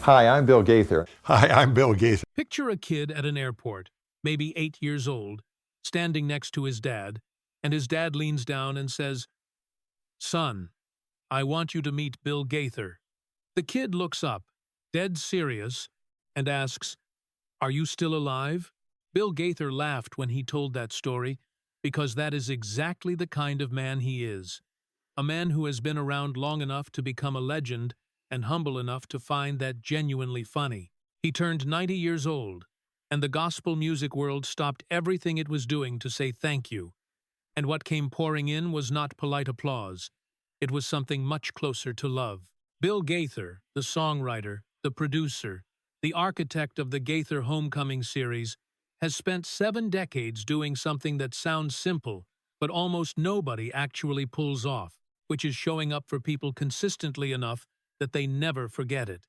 Hi, I'm Bill Gaither. Hi, I'm Bill Gaither. Picture a kid at an airport, maybe 8 years old, standing next to his dad, and his dad leans down and says, "Son, I want you to meet Bill Gaither." The kid looks up, dead serious, and asks, "Are you still alive?" Bill Gaither laughed when he told that story, because that is exactly the kind of man he is. A man who has been around long enough to become a legend and humble enough to find that genuinely funny. He turned 90 years old, and the gospel music world stopped everything it was doing to say thank you. And what came pouring in was not polite applause. It was something much closer to love. Bill Gaither, the songwriter, the producer, the architect of the Gaither Homecoming series, has spent 7 decades doing something that sounds simple, but almost nobody actually pulls off, which is showing up for people consistently enough that they never forget it.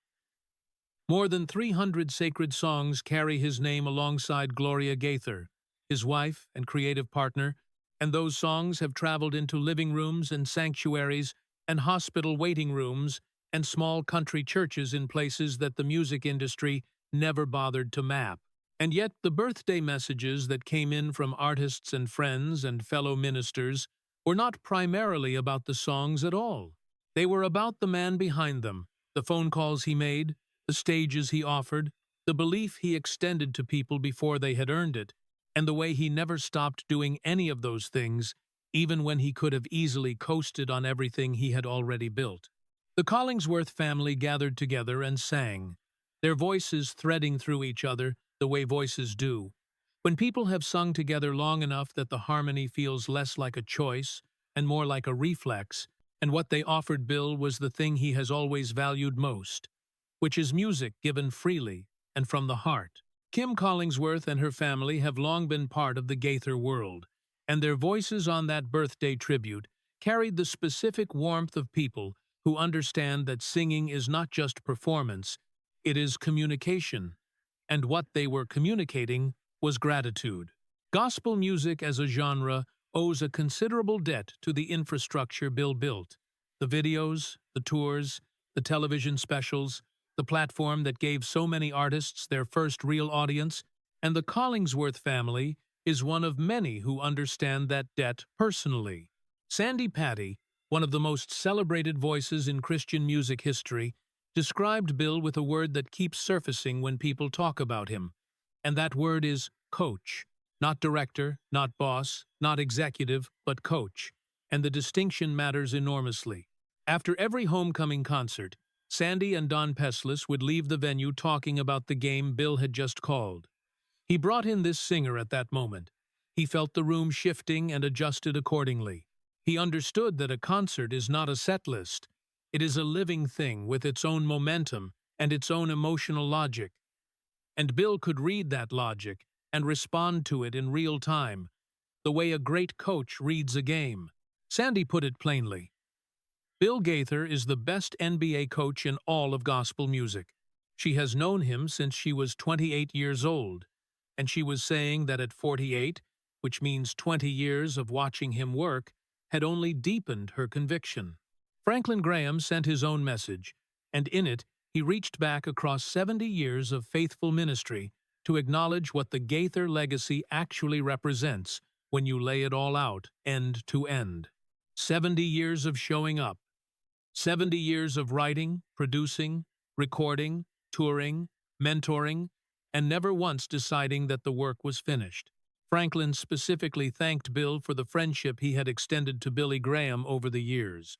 More than 300 sacred songs carry his name alongside Gloria Gaither, his wife and creative partner, and those songs have traveled into living rooms and sanctuaries and hospital waiting rooms and small country churches in places that the music industry never bothered to map. And yet the birthday messages that came in from artists and friends and fellow ministers were not primarily about the songs at all. They were about the man behind them, the phone calls he made, the stages he offered, the belief he extended to people before they had earned it, and the way he never stopped doing any of those things, even when he could have easily coasted on everything he had already built. The Collingsworth family gathered together and sang, their voices threading through each other the way voices do. When people have sung together long enough that the harmony feels less like a choice and more like a reflex, and what they offered Bill was the thing he has always valued most, which is music given freely and from the heart. Kim Collingsworth and her family have long been part of the Gaither world, and their voices on that birthday tribute carried the specific warmth of people who understand that singing is not just performance, it is communication, and what they were communicating was gratitude. Gospel music as a genre owes a considerable debt to the infrastructure Bill built. The videos, the tours, the television specials, the platform that gave so many artists their first real audience, and the Collingsworth family is one of many who understand that debt personally. Sandy Patty, one of the most celebrated voices in Christian music history, described Bill with a word that keeps surfacing when people talk about him, and that word is coach. Not director, not boss, not executive, but coach, and the distinction matters enormously. After every homecoming concert, Sandy and Don Peslis would leave the venue talking about the game Bill had just called. He brought in this singer at that moment. He felt the room shifting and adjusted accordingly. He understood that a concert is not a set list. It is a living thing with its own momentum and its own emotional logic. And Bill could read that logic and respond to it in real time, the way a great coach reads a game. Sandy put it plainly. Bill Gaither is the best NBA coach in all of gospel music. She has known him since she was 28 years old, and she was saying that at 48, which means 20 years of watching him work, had only deepened her conviction. Franklin Graham sent his own message, and in it he reached back across 70 years of faithful ministry to acknowledge what the Gaither legacy actually represents when you lay it all out, end to end. 70 years of showing up. 70 years of writing, producing, recording, touring, mentoring, and never once deciding that the work was finished. Franklin specifically thanked Bill for the friendship he had extended to Billy Graham over the years.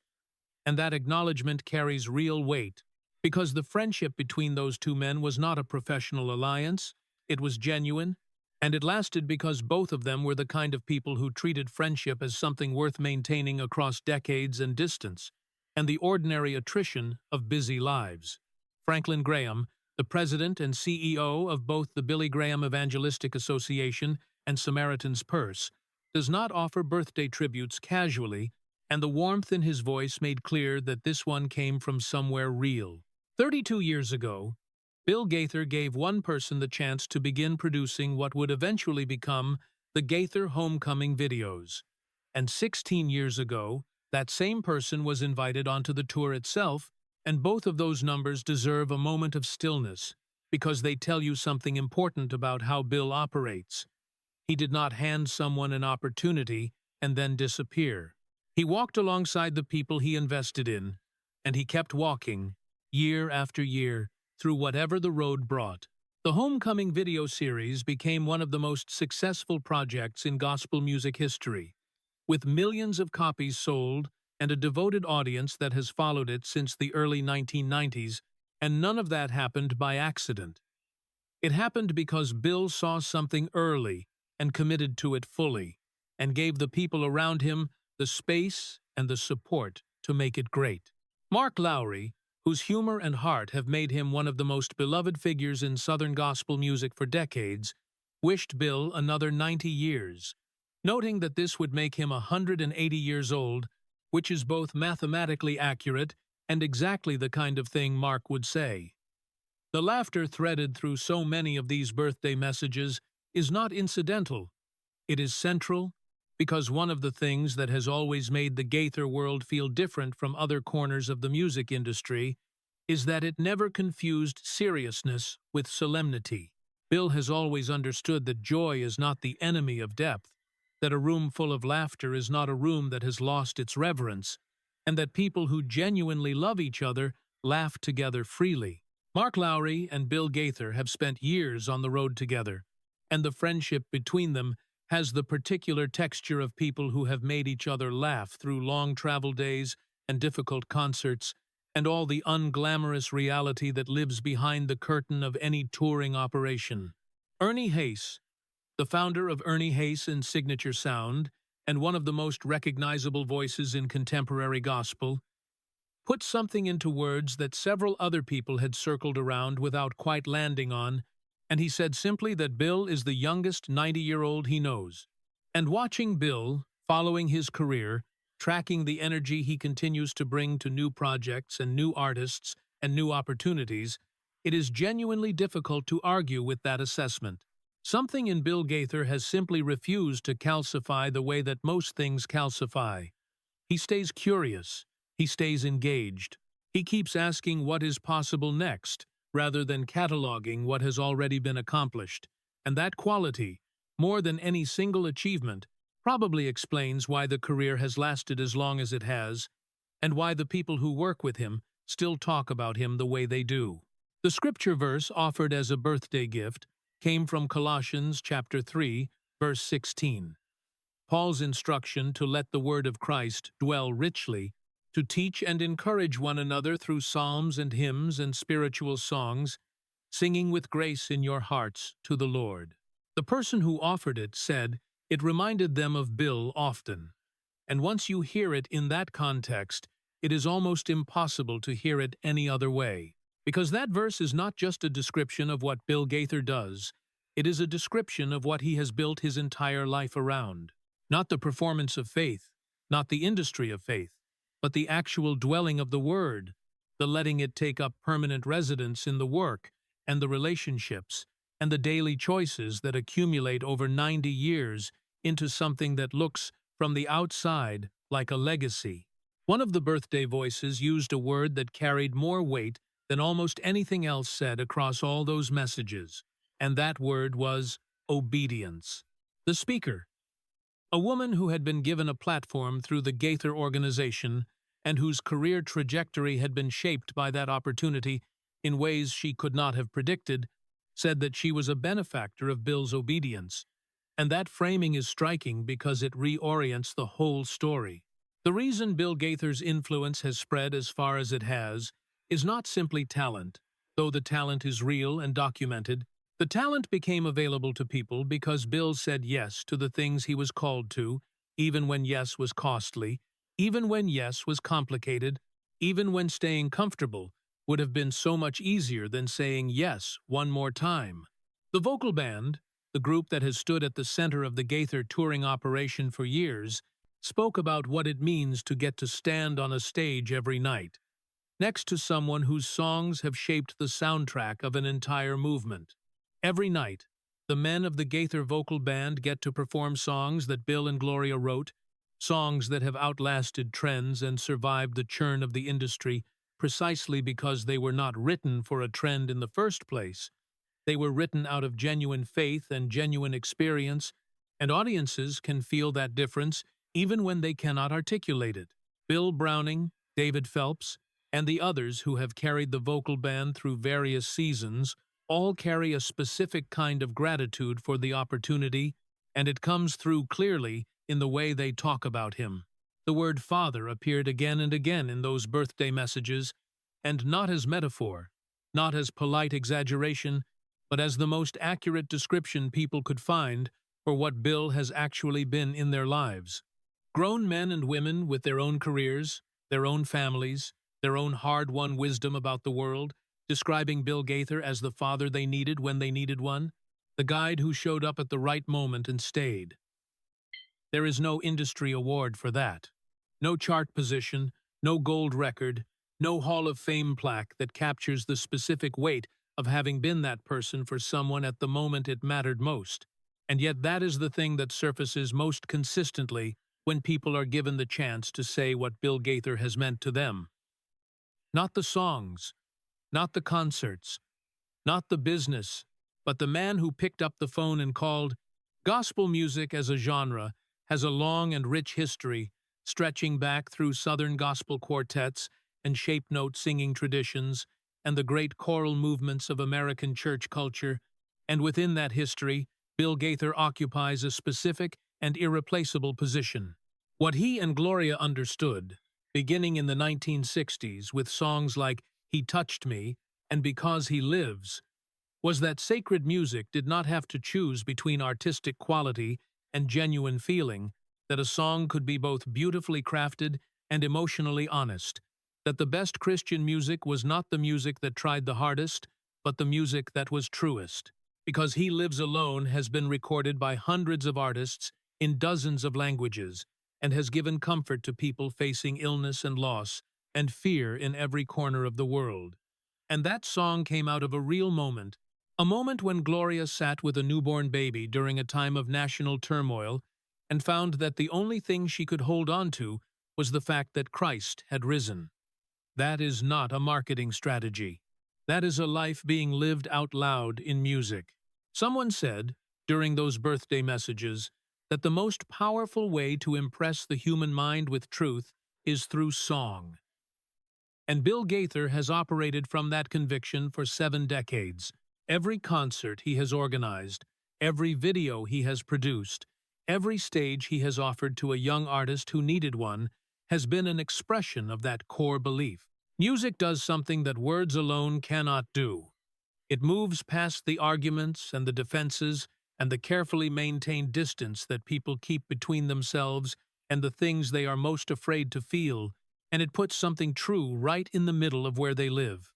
And that acknowledgement carries real weight, because the friendship between those two men was not a professional alliance, it was genuine, and it lasted because both of them were the kind of people who treated friendship as something worth maintaining across decades and distance, and the ordinary attrition of busy lives. Franklin Graham, the president and CEO of both the Billy Graham Evangelistic Association and Samaritan's Purse, does not offer birthday tributes casually, and the warmth in his voice made clear that this one came from somewhere real. 32 years ago, Bill Gaither gave one person the chance to begin producing what would eventually become the Gaither Homecoming videos. And 16 years ago, that same person was invited onto the tour itself And both of those numbers deserve a moment of stillness, because they tell you something important about how Bill operates. He did not hand someone an opportunity and then disappear. He walked alongside the people he invested in, and he kept walking, year after year, through whatever the road brought. The Homecoming video series became one of the most successful projects in gospel music history, with millions of copies sold and a devoted audience that has followed it since the early 1990s, and none of that happened by accident. It happened because Bill saw something early and committed to it fully, and gave the people around him the space and the support to make it great. Mark Lowry, whose humor and heart have made him one of the most beloved figures in Southern gospel music for decades, wished Bill another 90 years, noting that this would make him 180 years old, which is both mathematically accurate and exactly the kind of thing Mark would say. The laughter threaded through so many of these birthday messages is not incidental. It is central, because one of the things that has always made the Gaither world feel different from other corners of the music industry is that it never confused seriousness with solemnity. Bill has always understood that joy is not the enemy of depth, that a room full of laughter is not a room that has lost its reverence, and that people who genuinely love each other laugh together freely. Mark Lowry and Bill Gaither have spent years on the road together, and the friendship between them has the particular texture of people who have made each other laugh through long travel days and difficult concerts, and all the unglamorous reality that lives behind the curtain of any touring operation. Ernie Haase, the founder of Ernie Haase and Signature Sound, and one of the most recognizable voices in contemporary gospel, put something into words that several other people had circled around without quite landing on, and he said simply that Bill is the youngest 90-year-old he knows. And watching Bill, following his career, tracking the energy he continues to bring to new projects and new artists and new opportunities, it is genuinely difficult to argue with that assessment. Something in Bill Gaither has simply refused to calcify the way that most things calcify. He stays curious. He stays engaged. He keeps asking what is possible next, rather than cataloging what has already been accomplished. And that quality, more than any single achievement, probably explains why the career has lasted as long as it has, and why the people who work with him still talk about him the way they do. The scripture verse offered as a birthday gift came from Colossians chapter 3, verse 16. Paul's instruction to let the word of Christ dwell richly, to teach and encourage one another through psalms and hymns and spiritual songs, singing with grace in your hearts to the Lord. The person who offered it said it reminded them of Bill often, and once you hear it in that context, it is almost impossible to hear it any other way, because that verse is not just a description of what Bill Gaither does, it is a description of what he has built his entire life around. Not the performance of faith, not the industry of faith, but the actual dwelling of the Word, the letting it take up permanent residence in the work and the relationships and the daily choices that accumulate over 90 years into something that looks, from the outside, like a legacy. One of the birthday voices used a word that carried more weight than almost anything else said across all those messages, and that word was obedience. The speaker, a woman who had been given a platform through the Gaither organization and whose career trajectory had been shaped by that opportunity in ways she could not have predicted, said that she was a benefactor of Bill's obedience, and that framing is striking because it reorients the whole story. The reason Bill Gaither's influence has spread as far as it has is not simply talent, though the talent is real and documented. The talent became available to people because Bill said yes to the things he was called to, even when yes was costly, even when yes was complicated, even when staying comfortable would have been so much easier than saying yes one more time. The vocal band, the group that has stood at the center of the Gaither touring operation for years, spoke about what it means to get to stand on a stage every night, next to someone whose songs have shaped the soundtrack of an entire movement. Every night, the men of the Gaither vocal band get to perform songs that Bill and Gloria wrote, songs that have outlasted trends and survived the churn of the industry precisely because they were not written for a trend in the first place. They were written out of genuine faith and genuine experience, and audiences can feel that difference even when they cannot articulate it. Bill Browning, David Phelps, and the others who have carried the vocal band through various seasons all carry a specific kind of gratitude for the opportunity, and it comes through clearly in the way they talk about him. The word father appeared again and again in those birthday messages, and not as metaphor, not as polite exaggeration, but as the most accurate description people could find for what Bill has actually been in their lives. Grown men and women with their own careers, their own families, their own hard-won wisdom about the world, describing Bill Gaither as the father they needed when they needed one, the guide who showed up at the right moment and stayed. There is no industry award for that. No chart position, no gold record, no Hall of Fame plaque that captures the specific weight of having been that person for someone at the moment it mattered most. And yet that is the thing that surfaces most consistently when people are given the chance to say what Bill Gaither has meant to them. Not the songs, not the concerts, not the business, but the man who picked up the phone and called. Gospel music as a genre has a long and rich history, stretching back through Southern gospel quartets and shape note singing traditions and the great choral movements of American church culture, and within that history, Bill Gaither occupies a specific and irreplaceable position. What he and Gloria understood, beginning in the 1960s with songs like He Touched Me and Because He Lives, was that sacred music did not have to choose between artistic quality and genuine feeling, that a song could be both beautifully crafted and emotionally honest, that the best Christian music was not the music that tried the hardest, but the music that was truest. Because He Lives Alone has been recorded by hundreds of artists in dozens of languages and has given comfort to people facing illness and loss and fear in every corner of the world. And that song came out of a real moment, a moment when Gloria sat with a newborn baby during a time of national turmoil and found that the only thing she could hold on to was the fact that Christ had risen. That is not a marketing strategy. That is a life being lived out loud in music. Someone said, during those birthday messages, that the most powerful way to impress the human mind with truth is through song. And Bill Gaither has operated from that conviction for 7 decades. Every concert he has organized, every video he has produced, every stage he has offered to a young artist who needed one has been an expression of that core belief. Music does something that words alone cannot do. It moves past the arguments and the defenses and the carefully maintained distance that people keep between themselves and the things they are most afraid to feel, and it puts something true right in the middle of where they live.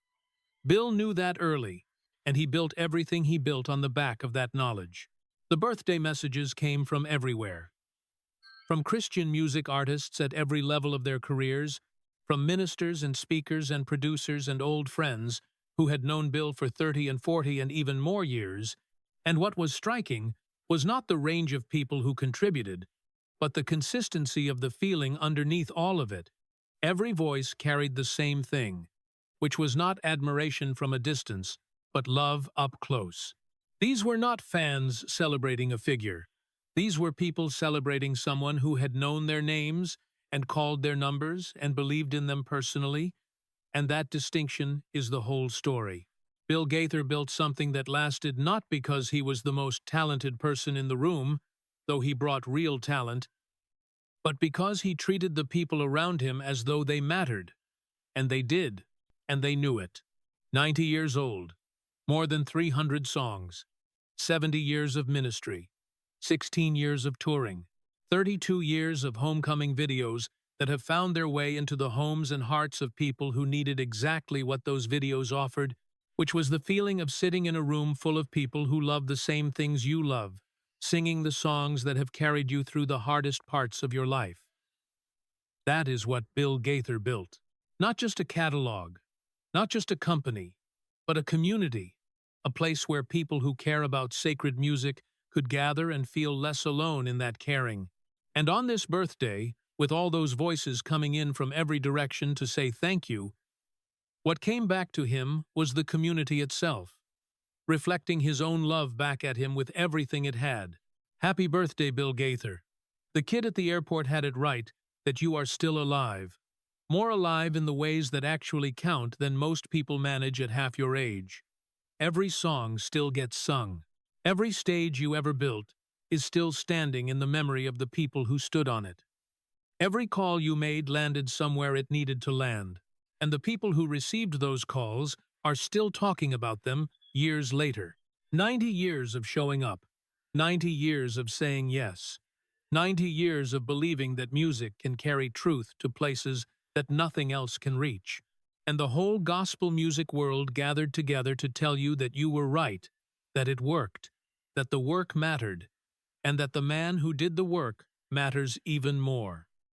Bill knew that early, and he built everything he built on the back of that knowledge. The birthday messages came from everywhere. From Christian music artists at every level of their careers, from ministers and speakers and producers and old friends who had known Bill for 30 and 40 and even more years, and what was striking was not the range of people who contributed, but the consistency of the feeling underneath all of it. Every voice carried the same thing, which was not admiration from a distance, but love up close. These were not fans celebrating a figure. These were people celebrating someone who had known their names and called their numbers and believed in them personally, and that distinction is the whole story. Bill Gaither built something that lasted not because he was the most talented person in the room, though he brought real talent, but because he treated the people around him as though they mattered. And they did, and they knew it. 90 years old, more than 300 songs, 70 years of ministry, 16 years of touring, 32 years of homecoming videos that have found their way into the homes and hearts of people who needed exactly what those videos offered, which was the feeling of sitting in a room full of people who love the same things you love, singing the songs that have carried you through the hardest parts of your life. That is what Bill Gaither built. Not just a catalog, not just a company, but a community, a place where people who care about sacred music could gather and feel less alone in that caring. And on this birthday, with all those voices coming in from every direction to say thank you, What came back to him was the community itself, reflecting his own love back at him with everything it had. Happy birthday, Bill Gaither. The kid at the airport had it right that you are still alive. More alive in the ways that actually count than most people manage at half your age. Every song still gets sung. Every stage you ever built is still standing in the memory of the people who stood on it. Every call you made landed somewhere it needed to land, and the people who received those calls are still talking about them years later. 90 years of showing up. 90 years of saying yes. 90 years of believing that music can carry truth to places that nothing else can reach. And the whole gospel music world gathered together to tell you that you were right, that it worked, that the work mattered, and that the man who did the work matters even more.